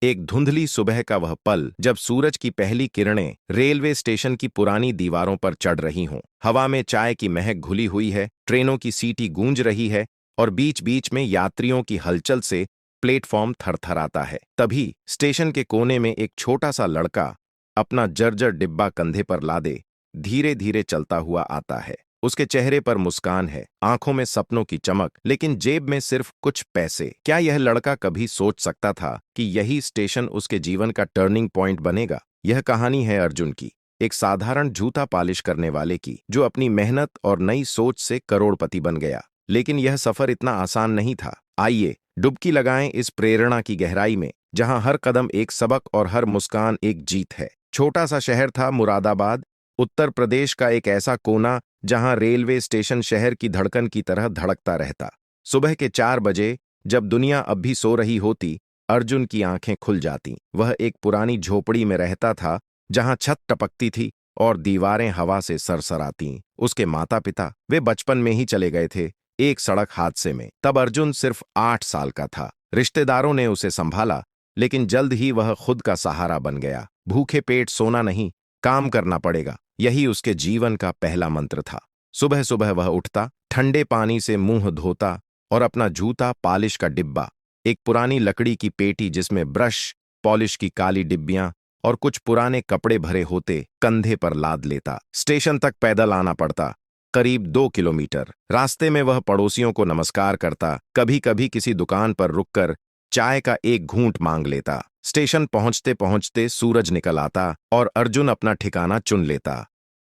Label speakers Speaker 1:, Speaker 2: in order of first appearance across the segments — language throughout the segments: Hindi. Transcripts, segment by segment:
Speaker 1: एक धुंधली सुबह का वह पल जब सूरज की पहली किरणें रेलवे स्टेशन की पुरानी दीवारों पर चढ़ रही हों। हवा में चाय की महक घुली हुई है, ट्रेनों की सीटी गूंज रही है और बीच बीच में यात्रियों की हलचल से प्लेटफॉर्म थरथराता है। तभी स्टेशन के कोने में एक छोटा सा लड़का अपना जर्जर डिब्बा कंधे पर लादे धीरे धीरे चलता हुआ आता है। उसके चेहरे पर मुस्कान है, आंखों में सपनों की चमक, लेकिन जेब में सिर्फ कुछ पैसे। क्या यह लड़का कभी सोच सकता था कि यही स्टेशन उसके जीवन का टर्निंग पॉइंट बनेगा? यह कहानी है अर्जुन की, एक साधारण जूता पॉलिश करने वाले की, जो अपनी मेहनत और नई सोच से करोड़पति बन गया। लेकिन यह सफर इतना आसान नहीं था। आइए डुबकी लगाएं इस प्रेरणा की गहराई में, जहां हर कदम एक सबक और हर मुस्कान एक जीत है। छोटा सा शहर था मुरादाबाद, उत्तर प्रदेश का एक ऐसा कोना जहां रेलवे स्टेशन शहर की धड़कन की तरह धड़कता रहता। सुबह के 4 बजे, जब दुनिया अब भी सो रही होती, अर्जुन की आंखें खुल जातीं। वह एक पुरानी झोपड़ी में रहता था, जहां छत टपकती थी और दीवारें हवा से सरसरातीं। उसके माता पिता, वे बचपन में ही चले गए थे, एक सड़क हादसे में। तब अर्जुन सिर्फ 8 साल का था। रिश्तेदारों ने उसे संभाला, लेकिन जल्द ही वह खुद का सहारा बन गया। भूखे पेट सोना नहीं, काम करना पड़ेगा, यही उसके जीवन का पहला मंत्र था। सुबह सुबह वह उठता, ठंडे पानी से मुंह धोता और अपना जूता पॉलिश का डिब्बा, एक पुरानी लकड़ी की पेटी जिसमें ब्रश, पॉलिश की काली डिब्बियां और कुछ पुराने कपड़े भरे होते, कंधे पर लाद लेता। स्टेशन तक पैदल आना पड़ता, करीब 2 किलोमीटर। रास्ते में वह पड़ोसियों को नमस्कार करता, कभी कभी किसी दुकान पर रुककर चाय का एक घूंट मांग लेता। स्टेशन पहुंचते पहुंचते सूरज निकल आता और अर्जुन अपना ठिकाना चुन लेता।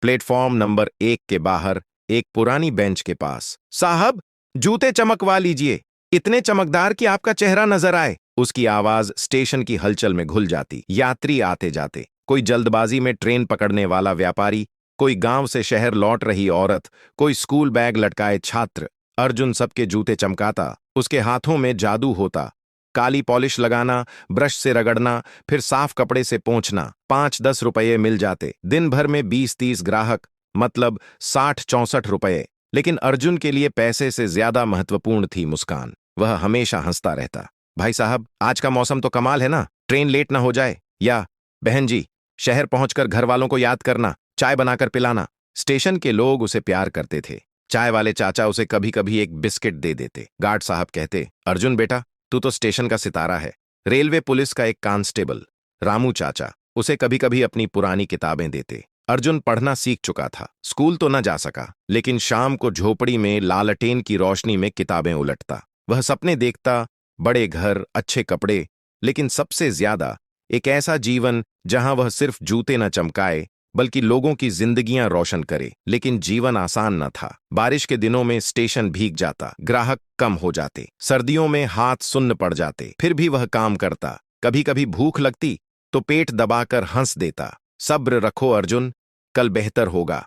Speaker 1: प्लेटफॉर्म नंबर 1 के बाहर एक पुरानी बेंच के पास। साहब, जूते चमकवा लीजिए, इतने चमकदार कि आपका चेहरा नजर आए। उसकी आवाज स्टेशन की हलचल में घुल जाती। यात्री आते जाते, कोई जल्दबाजी में ट्रेन पकड़ने वाला व्यापारी, कोई गांव से शहर लौट रही औरत, कोई स्कूल बैग लटकाए छात्र। अर्जुन सबके जूते चमकाता। उसके हाथों में जादू होता। काली पॉलिश लगाना, ब्रश से रगड़ना, फिर साफ कपड़े से पोंछना। 5-10 रुपये मिल जाते। दिन भर में 20-30 ग्राहक, मतलब 60-64 रुपये। लेकिन अर्जुन के लिए पैसे से ज्यादा महत्वपूर्ण थी मुस्कान। वह हमेशा हंसता रहता। भाई साहब, आज का मौसम तो कमाल है ना, ट्रेन लेट ना हो जाए। या बहन जी, शहर पहुंचकर घर वालों को याद करना, चाय बनाकर पिलाना। स्टेशन के लोग उसे प्यार करते थे। चाय वाले चाचा उसे कभी कभी एक बिस्किट दे देते। गार्ड साहब कहते, अर्जुन बेटा, तू तो स्टेशन का सितारा है। रेलवे पुलिस का एक कांस्टेबल, रामू चाचा, उसे कभी कभी अपनी पुरानी किताबें देते। अर्जुन पढ़ना सीख चुका था। स्कूल तो न जा सका, लेकिन शाम को झोपड़ी में लालटेन की रोशनी में किताबें उलटता। वह सपने देखता, बड़े घर, अच्छे कपड़े, लेकिन सबसे ज्यादा एक ऐसा जीवन जहां वह सिर्फ जूते न चमकाए, बल्कि लोगों की जिंदगियां रोशन करे। लेकिन जीवन आसान न था। बारिश के दिनों में स्टेशन भीग जाता, ग्राहक कम हो जाते, सर्दियों में हाथ सुन्न पड़ जाते। फिर भी वह काम करता। कभी कभी भूख लगती तो पेट दबाकर हंस देता। सब्र रखो अर्जुन, कल बेहतर होगा,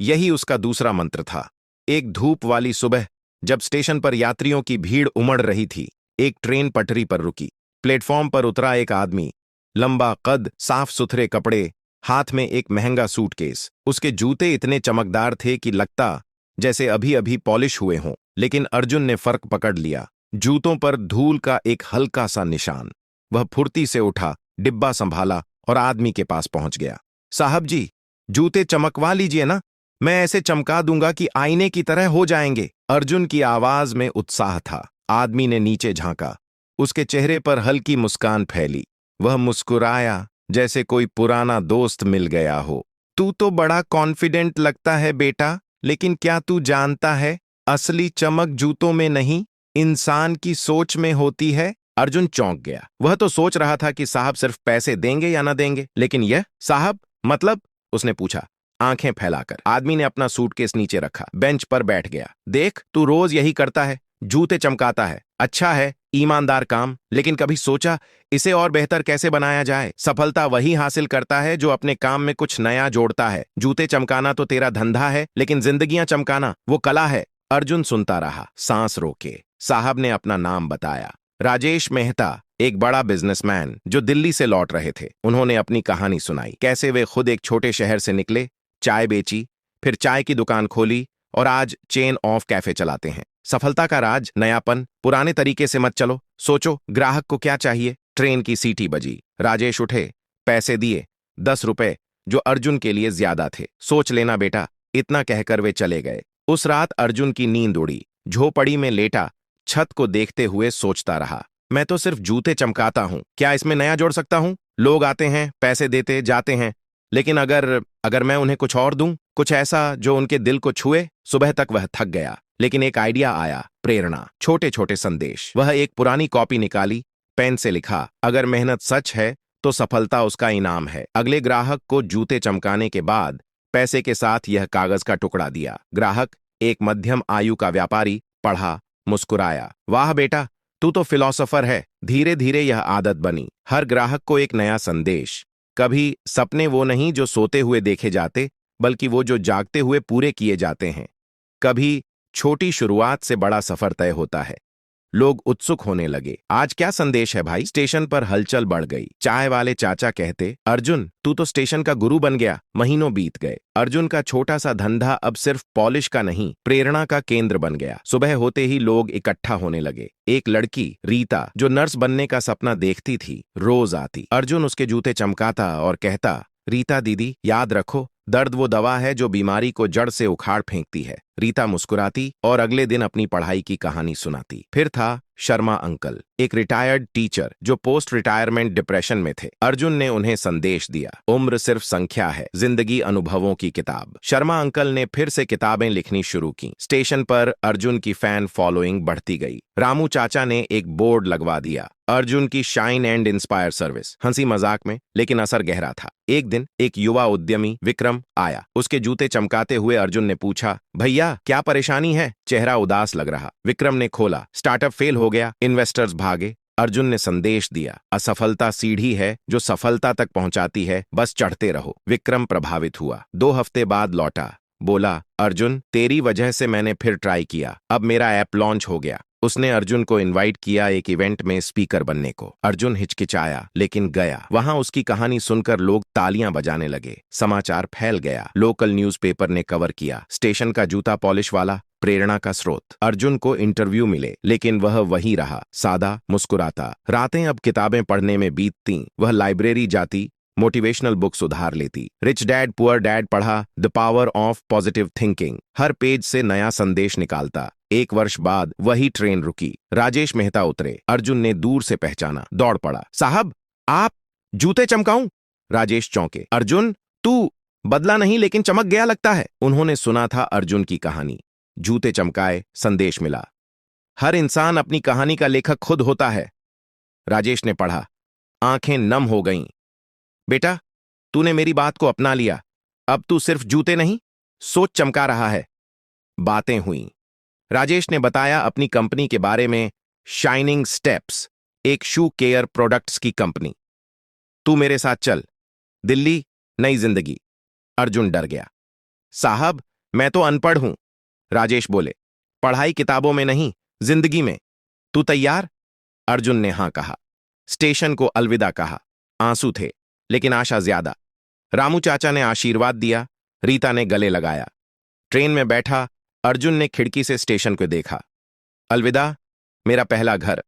Speaker 1: यही उसका दूसरा मंत्र था। एक धूप वाली सुबह, जब स्टेशन पर यात्रियों की भीड़ उमड़ रही थी, एक ट्रेन पटरी पर रुकी। प्लेटफॉर्म पर उतरा एक आदमी, लंबा कद, साफ सुथरे कपड़े, हाथ में एक महंगा सूटकेस। उसके जूते इतने चमकदार थे कि लगता जैसे अभी अभी पॉलिश हुए हों। लेकिन अर्जुन ने फर्क पकड़ लिया, जूतों पर धूल का एक हल्का सा निशान। वह फुर्ती से उठा, डिब्बा संभाला और आदमी के पास पहुंच गया। साहब जी, जूते चमकवा लीजिए ना, मैं ऐसे चमका दूंगा कि आईने की तरह हो जाएंगे। अर्जुन की आवाज में उत्साह था। आदमी ने नीचे झांका, उसके चेहरे पर हल्की मुस्कान फैली। वह मुस्कुराया जैसे कोई पुराना दोस्त मिल गया हो। तू तो बड़ा कॉन्फिडेंट लगता है बेटा, लेकिन क्या तू जानता है, असली चमक जूतों में नहीं, इंसान की सोच में होती है। अर्जुन चौंक गया। वह तो सोच रहा था कि साहब सिर्फ पैसे देंगे या ना देंगे, लेकिन यह साहब मतलब, उसने पूछा आंखें फैलाकर। आदमी ने अपना सूटकेस नीचे रखा, बेंच पर बैठ गया। देख, तू रोज यही करता है, जूते चमकाता है, अच्छा है, ईमानदार काम, लेकिन कभी सोचा इसे और बेहतर कैसे बनाया जाए? सफलता वही हासिल करता है जो अपने काम में कुछ नया जोड़ता है। जूते चमकाना तो तेरा धंधा है, लेकिन जिंदगियां चमकाना वो कला है। अर्जुन सुनता रहा, सांस रोके। साहब ने अपना नाम बताया, राजेश मेहता, एक बड़ा बिजनेसमैन जो दिल्ली से लौट रहे थे। उन्होंने अपनी कहानी सुनाई, कैसे वे खुद एक छोटे शहर से निकले, चाय बेची, फिर चाय की दुकान खोली और आज चेन ऑफ कैफे चलाते हैं। सफलता का राज नयापन, पुराने तरीके से मत चलो, सोचो ग्राहक को क्या चाहिए, ट्रेन की सीटी बजी। राजेश उठे, पैसे दिए, 10 रुपए, जो अर्जुन के लिए ज्यादा थे। सोच लेना बेटा, इतना कहकर वे चले गए। उस रात अर्जुन की नींद उड़ी। झोपड़ी में लेटा छत को देखते हुए सोचता रहा, मैं तो सिर्फ जूते चमकाता हूं, क्या इसमें नया जोड़ सकता हूं? लोग आते हैं, पैसे देते जाते हैं, लेकिन अगर अगर मैं उन्हें कुछ और दूं, कुछ ऐसा जो उनके दिल को छुए। सुबह तक वह थक गया, लेकिन एक आइडिया आया, प्रेरणा, छोटे छोटे संदेश। वह एक पुरानी कॉपी निकाली, पेन से लिखा, अगर मेहनत सच है तो सफलता उसका इनाम है। अगले ग्राहक को जूते चमकाने के बाद पैसे के साथ यह कागज का टुकड़ा दिया। ग्राहक, एक मध्यम आयु का व्यापारी, पढ़ा, मुस्कुराया, वाह बेटा, तू तो फिलोसोफर है। धीरे धीरे यह आदत बनी, हर ग्राहक को एक नया संदेश। कभी सपने वो नहीं जो सोते हुए देखे जाते, बल्कि वो जो जागते हुए पूरे किए जाते हैं। कभी छोटी शुरुआत से बड़ा सफर तय होता है। लोग उत्सुक होने लगे, आज क्या संदेश है भाई? स्टेशन पर हलचल बढ़ गई। चाय वाले चाचा कहते, अर्जुन, तू तो स्टेशन का गुरु बन गया। महीनों बीत गए। अर्जुन का छोटा सा धंधा अब सिर्फ पॉलिश का नहीं, प्रेरणा का केंद्र बन गया। सुबह होते ही लोग इकट्ठा होने लगे। एक लड़की, रीता, जो नर्स बनने का सपना देखती थी, रोज आती। अर्जुन उसके जूते चमकाता और कहता, रीता दीदी, याद रखो, दर्द वो दवा है जो बीमारी को जड़ से उखाड़ फेंकती है। रीता मुस्कुराती और अगले दिन अपनी पढ़ाई की कहानी सुनाती। फिर था शर्मा अंकल, एक रिटायर्ड टीचर जो पोस्ट रिटायरमेंट डिप्रेशन में थे। अर्जुन ने उन्हें संदेश दिया, उम्र सिर्फ संख्या है, जिंदगी अनुभवों की किताब। शर्मा अंकल ने फिर से किताबें लिखनी शुरू की। स्टेशन पर अर्जुन की फैन फॉलोइंग बढ़ती गई। रामू चाचा ने एक बोर्ड लगवा दिया, अर्जुन की शाइन एंड इंस्पायर सर्विस। हंसी मजाक में, लेकिन असर गहरा था। एक दिन एक युवा उद्यमी विक्रम आया। उसके जूते चमकाते हुए अर्जुन ने पूछा, भैया क्या परेशानी है? चेहरा उदास लग रहा। विक्रम ने खोला, स्टार्टअप फेल हो गया, इन्वेस्टर्स भागे। अर्जुन ने संदेश दिया, असफलता सीढ़ी है जो सफलता तक पहुंचाती है, बस चढ़ते रहो। विक्रम प्रभावित हुआ। 2 हफ्ते बाद लौटा, बोला, अर्जुन, तेरी वजह से मैंने फिर ट्राई किया, अब मेरा ऐप लॉन्च हो गया। उसने अर्जुन को इनवाइट किया एक इवेंट में स्पीकर बनने को। अर्जुन हिचकिचाया, लेकिन गया। वहां उसकी कहानी सुनकर लोग तालियां बजाने लगे। समाचार फैल गया। लोकल न्यूज़पेपर ने कवर किया। स्टेशन का जूता पॉलिश वाला, प्रेरणा का स्रोत। अर्जुन को इंटरव्यू मिले, लेकिन वह वही रहा, सादा, मुस्कुराता। रातें अब किताबें पढ़ने में बीतती। वह लाइब्रेरी जाती, मोटिवेशनल बुक्स उधार लेती। रिच डैड पुअर डैड पढ़ा, the power of positive thinking. Her page से नया संदेश निकालता। 1 वर्ष बाद वही ट्रेन रुकी। राजेश मेहता उतरे। अर्जुन ने दूर से पहचाना, दौड़ पड़ा, साहब, आप? जूते चमकाऊं? राजेश चौंके। अर्जुन, तू बदला नहीं लेकिन चमक गया लगता है। उन्होंने सुना था अर्जुन की कहानी। जूते चमकाए, संदेश मिला, हर इंसान अपनी कहानी का लेखक खुद होता है। राजेश ने पढ़ा, आंखें नम हो गईं। बेटा, तूने मेरी बात को अपना लिया, अब तू सिर्फ जूते नहीं, सोच चमका रहा है। बातें हुईं। राजेश ने बताया अपनी कंपनी के बारे में, शाइनिंग स्टेप्स, एक शू केयर प्रोडक्ट्स की कंपनी। तू मेरे साथ चल, दिल्ली, नई जिंदगी। अर्जुन डर गया। साहब, मैं तो अनपढ़ हूं। राजेश बोले, पढ़ाई किताबों में नहीं, जिंदगी में। तू तैयार? अर्जुन ने हां कहा। स्टेशन को अलविदा कहा। आंसू थे, लेकिन आशा ज्यादा। रामू चाचा ने आशीर्वाद दिया, रीता ने गले लगाया। ट्रेन में बैठा अर्जुन ने खिड़की से स्टेशन को देखा। अलविदा, मेरा पहला घर।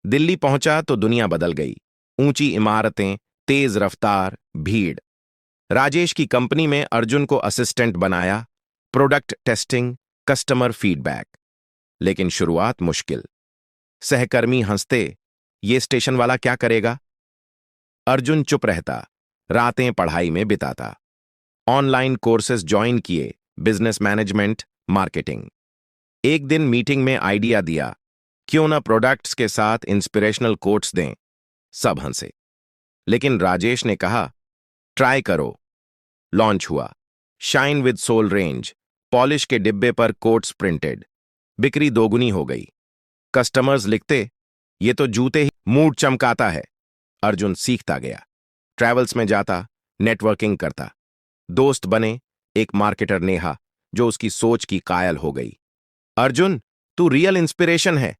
Speaker 1: दिल्ली पहुंचा तो दुनिया बदल गई। ऊंची इमारतें, तेज रफ्तार, भीड़। राजेश की कंपनी में अर्जुन को असिस्टेंट बनाया, प्रोडक्ट टेस्टिंग, कस्टमर फीडबैक। लेकिन शुरुआत मुश्किल। सहकर्मी हंसते, ये स्टेशन वाला क्या करेगा? अर्जुन चुप रहता, रातें पढ़ाई में बिताता। ऑनलाइन कोर्सेज ज्वाइन किए, बिजनेस मैनेजमेंट, मार्केटिंग। एक दिन मीटिंग में आइडिया दिया, क्यों ना प्रोडक्ट्स के साथ इंस्पिरेशनल कोट्स दें। सब हंसे, लेकिन राजेश ने कहा, ट्राई करो। लॉन्च हुआ, shine with soul range, polish के डिब्बे पर कोट्स प्रिंटेड। बिक्री दोगुनी हो गई। कस्टमर्स लिखते, ये तो जूते ही मूड चमकाता है। अर्जुन सीखता गया, ट्रैवल्स में जाता, नेटवर्किंग करता। दोस्त बने, एक मार्केटर नेहा, जो उसकी सोच की कायल हो गई। अर्जुन, तू रियल इंस्पिरेशन है।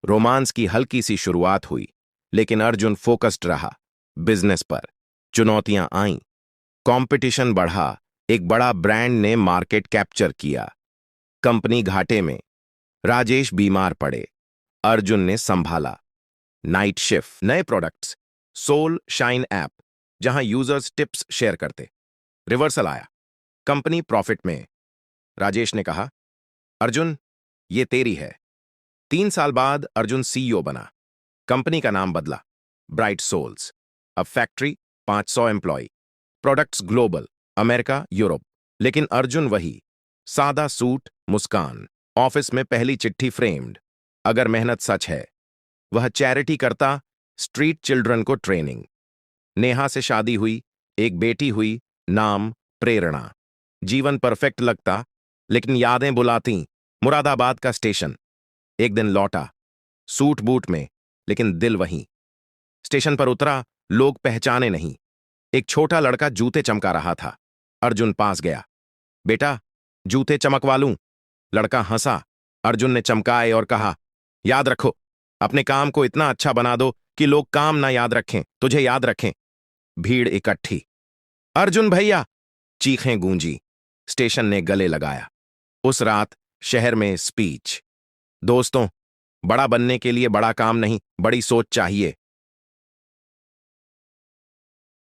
Speaker 1: रोमांस की हल्की सी शुरुआत हुई, लेकिन अर्जुन फोकस्ड रहा, बिजनेस पर। चुनौतियां आईं, कंपटीशन बढ़ा, एक बड़ा ब्रांड ने मार्केट कैप्चर किया। कंपनी घाटे में, राजेश बीमार पड़े, अर्जुन ने संभाला। नाइट शिफ्ट, नए प्रोडक्ट्स, सोल शाइन ऐप जहां यूजर्स टिप्स शेयर करते। रिवर्सल आया, कंपनी प्रॉफिट में। राजेश ने कहा, अर्जुन, ये तेरी है। 3 साल बाद अर्जुन सीईओ बना। कंपनी का नाम बदला, ब्राइट सोल्स। अब factory, 500 employ, products global, America, Europe. लेकिन अर्जुन वही, सादा सूट, मुस्कान, ऑफिस में पहली चिट्ठी फ्रेम्ड। अगर मेहनत सच है, वह चैरिटी करता, स्ट्रीट चिल्ड्रन को ट्रेनिंग। नेहा से शादी हुई, एक बेटी हुई, नाम प्रेरणा। जीवन परफेक्ट लगता, लेकिन यादें बुलाती। मुरादाबाद का स्टेशन। एक दिन लौटा, सूट बूट में, लेकिन दिल वहीं। स्टेशन पर उतरा, लोग पहचाने नहीं। एक छोटा लड़का जूते चमका रहा था। अर्जुन पास गया। बेटा, जूते चमकवा लूं? लड़का हंसा। अर्जुन ने चमकाए और कहा, याद रखो, अपने काम को इतना अच्छा बना दो कि लोग काम ना याद रखें, तुझे याद रखें। भीड़ इकट्ठी। अर्जुन भैया, चीखें गूंजी। स्टेशन ने गले लगाया। उस रात शहर में स्पीच। दोस्तों, बड़ा बनने के लिए बड़ा काम नहीं, बड़ी सोच चाहिए।